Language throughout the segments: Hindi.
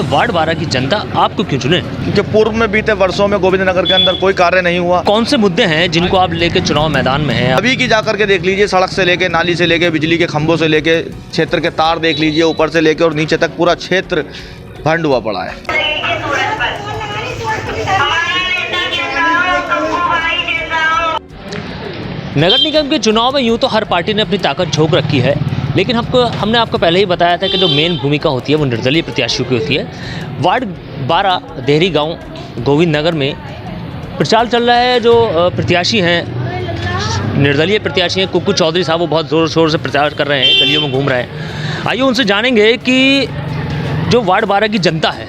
कि वार्ड 12 की जनता आपको क्यों चुने? क्योंकि पूर्व में बीते वर्षों में गोविंद नगर के अंदर कोई कार्य नहीं हुआ। कौन से मुद्दे हैं जिनको आप लेके चुनाव मैदान में हैं? अभी की जाकर के देख लीजिए, सड़क से लेके, नाली से लेके, बिजली के खंभों से लेके, क्षेत्र के तार देख लीजिए, ऊपर से लेके और नीचे तक पूरा क्षेत्र भंड हुआ पड़ा है। नगर निगम के चुनाव में यूँ तो हर पार्टी ने अपनी ताकत झोंक रखी है, लेकिन हमने आपको पहले ही बताया था कि जो मेन भूमिका होती है वो निर्दलीय प्रत्याशियों की होती है। वार्ड 12 देहरी गांव गोविंद नगर में प्रचार चल रहा है। जो प्रत्याशी हैं, निर्दलीय प्रत्याशी हैं, कुक्कू चौधरी साहब, वो बहुत ज़ोर शोर से प्रचार कर रहे हैं, गलियों में घूम रहे हैं। आइए उनसे जानेंगे कि जो वार्ड 12 की जनता है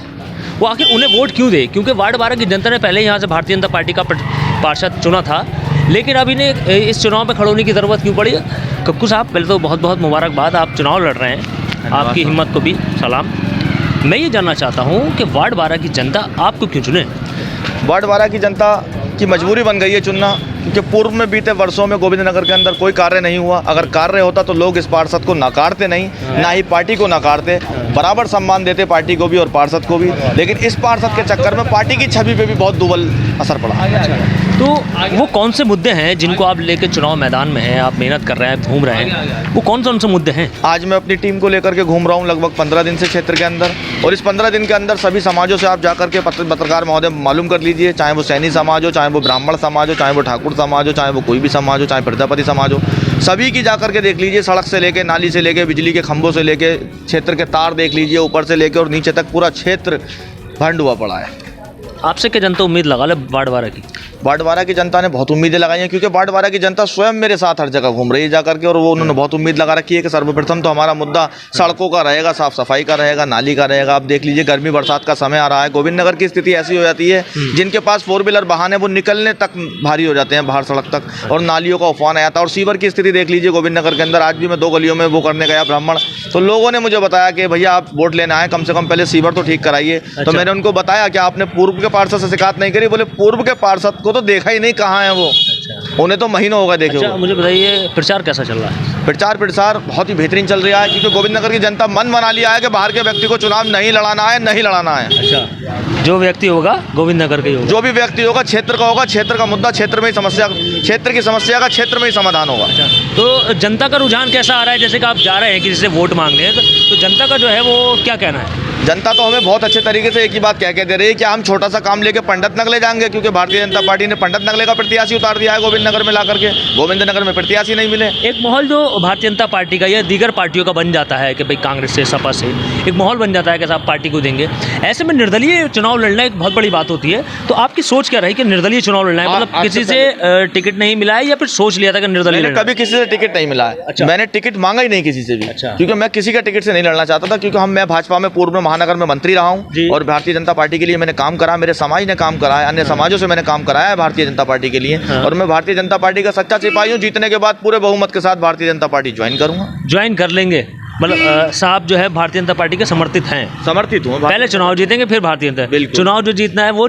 वो आखिर उन्हें वोट क्यों दे, क्योंकि वार्ड 12 की जनता ने पहले यहाँ से भारतीय जनता पार्टी का पार्षद चुना था, लेकिन अब इन्हें इस चुनाव में खड़े होने की ज़रूरत क्यों पड़ी? कुक्कू साहब, पहले तो बहुत बहुत मुबारकबाद, आप चुनाव लड़ रहे हैं, आपकी हिम्मत को भी सलाम। मैं ये जानना चाहता हूँ कि वार्ड 12 की जनता आपको क्यों चुने? वार्ड 12 की जनता की मजबूरी बन गई है चुनना, क्योंकि पूर्व में बीते वर्षों में गोविंद नगर के अंदर कोई कार्य नहीं हुआ। अगर कार्य होता तो लोग इस पार्षद को नकारते नहीं, ना ही पार्टी को नकारते, बराबर सम्मान देते पार्टी को भी और पार्षद को भी। लेकिन इस पार्षद के चक्कर में पार्टी की छवि पे भी बहुत दुबल असर पड़ा। तो वो कौन से मुद्दे हैं जिनको आप लेकर चुनाव मैदान में हैं, आप मेहनत कर रहे हैं, घूम रहे हैं, वो कौन से मुद्दे हैं? आज मैं अपनी टीम को लेकर के घूम रहा हूँ लगभग 15 दिन से क्षेत्र के अंदर, और इस 15 दिन के अंदर सभी समाजों से आप जाकर के पत्रकार महोदय मालूम कर लीजिए, चाहे वो सैनी समाज हो, चाहे वो ब्राह्मण समाज हो, चाहे वो ठाकुर समाज हो, चाहे वो कोई भी समाज हो, चाहे प्रजापति समाज हो, सभी की जाकर के देख लीजिए, सड़क से लेके, नाली से लेके, बिजली के खंभों से लेके, क्षेत्र के तार देख लीजिए, ऊपर से लेके और नीचे तक पूरा क्षेत्र भंड हुआ पड़ा है। आपसे क्या जनता उम्मीद लगा ले वार्ड 12 की? वार्ड 12 की जनता ने बहुत उम्मीदें लगाई हैं, क्योंकि वार्ड 12 की जनता स्वयं मेरे साथ हर जगह घूम रही है जाकर के, और वो उन्होंने बहुत उम्मीद लगा रखी है कि सर्वप्रथम तो हमारा मुद्दा सड़कों का रहेगा, साफ सफाई का रहेगा, नाली का रहेगा। आप देख लीजिए, गर्मी बरसात का समय आ रहा है, गोविंद नगर की स्थिति ऐसी हो जाती है, जिनके पास 4 व्हीलर वाहन है वो निकलने तक भारी हो जाते हैं बाहर सड़क तक, और नालियों का उफान आया था। और सीवर की स्थिति देख लीजिए गोविंद नगर के अंदर। आज भी मैं 2 गलियों में वो करने गया ब्राह्मण, तो लोगों ने मुझे बताया कि भैया आप वोट लेना है, कम से कम पहले सीवर तो ठीक कराइए। तो मैंने उनको बताया कि आपने पूर्व के पार्षद से शिकायत नहीं करी? बोले पूर्व के पार्षद को तो देखा ही नहीं, कहाँ है वो, उन्हें तो महीनों होगा देखे। अच्छा, मुझे बताइए प्रचार कैसा चल रहा है? प्रचार बहुत ही बेहतरीन चल रहा है, क्योंकि गोविंद नगर की जनता मन बना लिया है कि बाहर के व्यक्ति को चुनाव नहीं लड़ाना है, नहीं लड़ाना है। अच्छा, जो व्यक्ति होगा गोविंद नगर का ही होगा? जो भी व्यक्ति होगा क्षेत्र का होगा, क्षेत्र का मुद्दा क्षेत्र में ही, समस्या क्षेत्र की समस्या का क्षेत्र में ही समाधान होगा। अच्छा, तो जनता का रुझान कैसा आ रहा है? जैसे कि आप जा रहे हैं किसी से वोट मांगने, तो जनता का जो है वो क्या कहना है? जनता तो हमें बहुत अच्छे तरीके से एक ही बात कह के दे रही है कि हम छोटा सा काम लेके पंडित नगले जाएंगे, क्योंकि भारतीय जनता पार्टी ने पंडित नगले का प्रत्याशी उतार दिया है गोविंद नगर में ला करके। गोविंद नगर में प्रत्याशी नहीं मिले। एक माहौल जो भारतीय जनता पार्टी का या दीगर पार्टियों का बन जाता है कि भाई कांग्रेस से, सपा से एक माहौल बन जाता है कि साहब पार्टी को देंगे। ऐसे में निर्दलीय चुनाव लड़ना एक बहुत बड़ी बात होती है, तो आपकी सोच क्या रही कि निर्दलीय चुनाव लड़ना है? मतलब किसी से टिकट नहीं मिला है या फिर सोच लिया था कि निर्दलीय? कभी किसी से टिकट नहीं मिला है। अच्छा। मैंने टिकट मांगा ही नहीं किसी से भी। अच्छा। क्योंकि मैं किसी का टिकट से नहीं लड़ना चाहता था, क्योंकि मैं भाजपा में पूर्व में महानगर में मंत्री रहा और भारतीय जनता पार्टी के लिए मैंने काम करा, मेरे समाज ने काम करा है, अन्य समाजों से मैंने काम कराया है भारतीय जनता पार्टी के लिए। और मैं भारतीय जनता पार्टी का सच्चा सिपाही हूँ। जीतने के बाद पूरे बहुमत के साथ भारतीय जनता पार्टी ज्वाइन करूंगा। ज्वाइन कर लेंगे? मतलब साहब जो है भारतीय जनता पार्टी के समर्थित हैं? समर्थित हूँ। पहले चुनाव जीतेंगे फिर भारतीय जनता। चुनाव जो जीतना है वो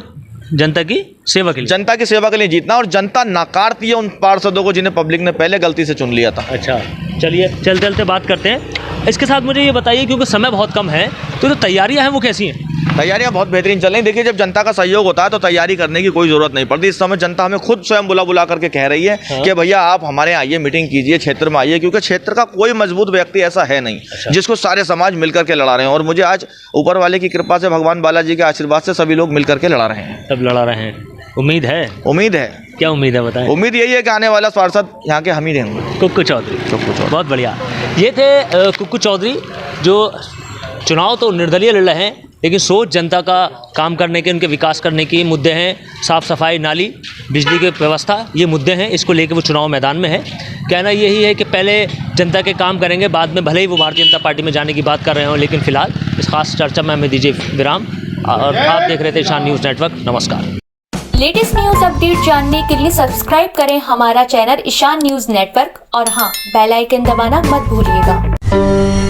जनता की सेवा के लिए, जनता की सेवा के लिए जीतना, और जनता नकारती है उन पार्षदों को जिन्हें पब्लिक ने पहले गलती से चुन लिया था। अच्छा, चलिए चलते चलते बात करते हैं। इसके साथ मुझे ये बताइए, क्योंकि समय बहुत कम है, तो जो तैयारियां हैं वो कैसी हैं? तैयारियां बहुत बेहतरीन चल रही हैं। देखिए, जब जनता का सहयोग होता है तो तैयारी करने की कोई ज़रूरत नहीं पड़ती। इस समय जनता हमें खुद स्वयं बुला करके कह रही है कि भैया आप हमारे यहाँ आइए, मीटिंग कीजिए, क्षेत्र में आइए, क्योंकि क्षेत्र का कोई मजबूत व्यक्ति ऐसा है नहीं जिसको सारे समाज मिलकर के लड़ा रहे हैं। और मुझे आज ऊपर वाले की कृपा से, भगवान बालाजी के आशीर्वाद से सभी लोग मिलकर के लड़ा रहे हैं। सब लड़ा रहे हैं। उम्मीद है? उम्मीद है। क्या उम्मीद है बताएं? उम्मीद यही है कि आने वाला पार्षद यहाँ के हम ही देंगे। कुक्कू चौधरी। बहुत बढ़िया। ये थे कुक्कू चौधरी, जो चुनाव तो निर्दलीय लड़ रहे हैं, लेकिन सोच जनता का काम करने के, उनके विकास करने के मुद्दे हैं। साफ़ सफाई, नाली, बिजली की व्यवस्था, ये मुद्दे हैं, इसको लेकर वो चुनाव मैदान में है। कहना यही है कि पहले जनता के काम करेंगे, बाद में भले ही वो भारतीय जनता पार्टी में जाने की बात कर रहे हो, लेकिन फिलहाल इस खास चर्चा में हमें दीजिए विराम। और आप देख रहे थे ईशान न्यूज़ नेटवर्क। नमस्कार। लेटेस्ट न्यूज अपडेट जानने के लिए सब्सक्राइब करें हमारा चैनल ईशान न्यूज़ नेटवर्क, और हाँ, बेल आइकन दबाना मत भूलिएगा।